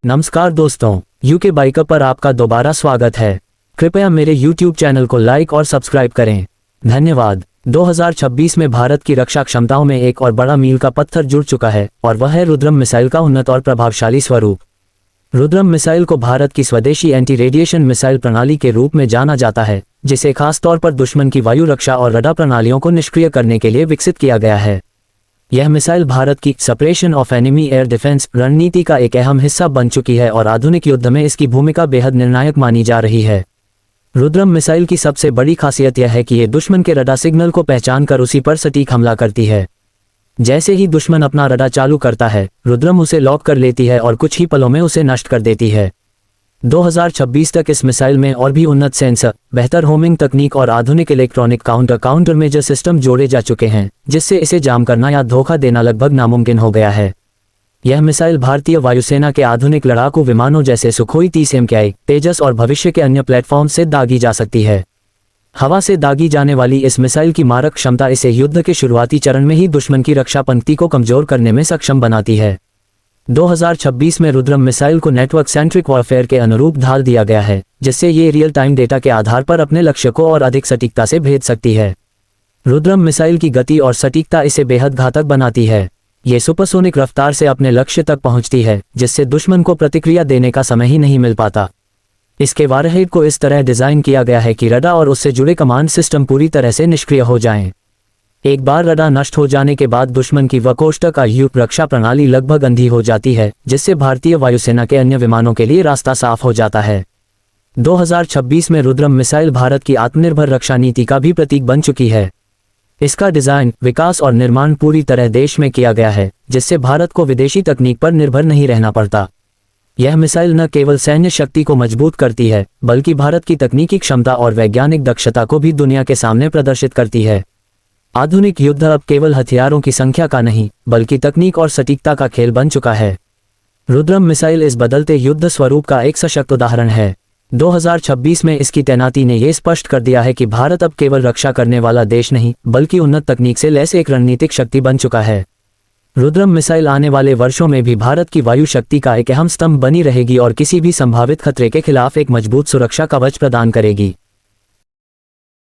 नमस्कार दोस्तों, UK biker पर आपका दोबारा स्वागत है। कृपया मेरे YouTube चैनल को लाइक और सब्सक्राइब करें। धन्यवाद। 2026 में भारत की रक्षा क्षमताओं में एक और बड़ा मील का पत्थर जुड़ चुका है और वह है रुद्रम मिसाइल का उन्नत और प्रभावशाली स्वरूप। रुद्रम मिसाइल को भारत की स्वदेशी एंटी रेडिएशन मिसाइल प्रणाली के रूप में जाना जाता है, जिसे खास तौर पर दुश्मन की वायु रक्षा और रडार प्रणालियों को निष्क्रिय करने के लिए विकसित किया गया है। यह मिसाइल भारत की suppression of enemy air defence रणनीति का एक अहम हिस्सा बन चुकी है और आधुनिक युद्ध में इसकी भूमिका बेहद निर्णायक मानी जा रही है। रुद्रम मिसाइल की सबसे बड़ी खासियत यह है कि ये दुश्मन के रडार सिग्नल को पहचान कर उसी पर सटीक हमला करती है। जैसे ही दुश्मन अपना रडार चालू करता है, रुद्रम उसे लॉक कर लेती है और कुछ ही पलों में उसे नष्ट कर देती है। 2026 तक इस मिसाइल में और भी उन्नत सेंसर, बेहतर होमिंग तकनीक और आधुनिक इलेक्ट्रॉनिक काउंटर मेजर सिस्टम जोड़े जा चुके हैं, जिससे इसे जाम करना या धोखा देना लगभग नामुमकिन हो गया है। यह मिसाइल भारतीय वायुसेना के आधुनिक लड़ाकू विमानों जैसे सुखोई 30 MKI, तेजस और भविष्य के अन्य प्लेटफॉर्म से दागी जा सकती है। हवा से दागी जाने वाली इस मिसाइल की मारक क्षमता इसे युद्ध के शुरुआती चरण में ही दुश्मन की रक्षा पंक्ति को कमजोर करने में सक्षम बनाती है। 2026 में रुद्रम मिसाइल को नेटवर्क सेंट्रिक वॉरफेयर के अनुरूप ढाल दिया गया है, जिससे ये रियल टाइम डेटा के आधार पर अपने लक्ष्य को और अधिक सटीकता से भेज सकती है। रुद्रम मिसाइल की गति और सटीकता इसे बेहद घातक बनाती है। ये सुपरसोनिक रफ्तार से अपने लक्ष्य तक पहुंचती है, जिससे दुश्मन को प्रतिक्रिया देने का समय ही नहीं मिल पाता। इसके वारहेड को इस तरह डिजाइन किया गया है कि रडार और उससे जुड़े कमांड सिस्टम पूरी तरह से निष्क्रिय हो जाएं। एक बार रडार नष्ट हो जाने के बाद दुश्मन की वकोष्ठ का युग रक्षा प्रणाली लगभग अंधी हो जाती है, जिससे भारतीय वायुसेना के अन्य विमानों के लिए रास्ता साफ हो जाता है। 2026 में रुद्रम मिसाइल भारत की आत्मनिर्भर रक्षा नीति का भी प्रतीक बन चुकी है। इसका डिजाइन, विकास और निर्माण पूरी तरह देश में किया गया है, जिससे भारत को विदेशी तकनीक पर निर्भर नहीं रहना पड़ता। यह मिसाइल न केवल सैन्य शक्ति को मजबूत करती है, बल्कि भारत की तकनीकी क्षमता और वैज्ञानिक दक्षता को भी दुनिया के सामने प्रदर्शित करती है। आधुनिक युद्ध अब केवल हथियारों की संख्या का नहीं, बल्कि तकनीक और सटीकता का खेल बन चुका है। रुद्रम मिसाइल इस बदलते युद्ध स्वरूप का एक सशक्त उदाहरण है। 2026 में इसकी तैनाती ने यह स्पष्ट कर दिया है कि भारत अब केवल रक्षा करने वाला देश नहीं, बल्कि उन्नत तकनीक से लैस एक रणनीतिक शक्ति बन चुका है। रुद्रम मिसाइल आने वाले वर्षों में भी भारत की वायु शक्ति का एक अहम स्तंभ बनी रहेगी और किसी भी संभावित खतरे के खिलाफ एक मजबूत सुरक्षा कवच प्रदान करेगी।